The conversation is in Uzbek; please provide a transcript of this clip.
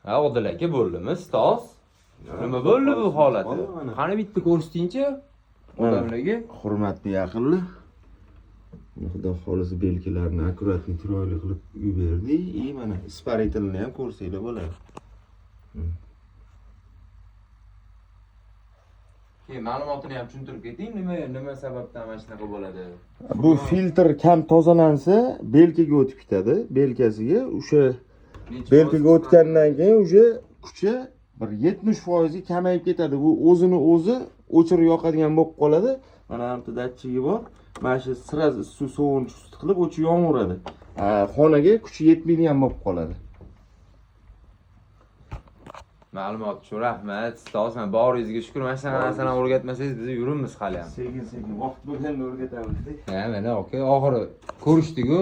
Ha, Odil aka bo'ldimi, ustoz? Nima bo'ldi bu holati? Qani bitta ko'rsatingchi odamlarga. Hurmatli yaqinlar. Xudo xolisi belgilarni akkuratni chiroyli qilib yuberdi. Mana isparitelni ham ko'rsanglar bo'ladi. Ma'lumotini ham tushuntirib keting, nima sababdan mana shunaqa bo'ladi? Bu filtr kam tozalansa, belkaga o'tib ketadi. Belkasiga o'sha belkaga o'tgandan keyin o'sha kuchi bir 70% ga kamayib ketadi. Bu o'zini o'zi o'chirib yoqadigan bo'lib qoladi. Mana bu datchigi bor. Mana shu siraz suv sovunchi usti qilib o'chib yonaveradi. Xonaga kuchi yetmaydigan bo'lib qoladi. Ma'lumot uchun rahmat, ustoz. Boringizga shukr. Mana shunaqa narsalarni o'rgatmasangiz biz yuribmiz hali ham. Sekin vaqt bo'lganda o'rgatamiz. Ha, mana aka, oxiri ko'rishdik-ku.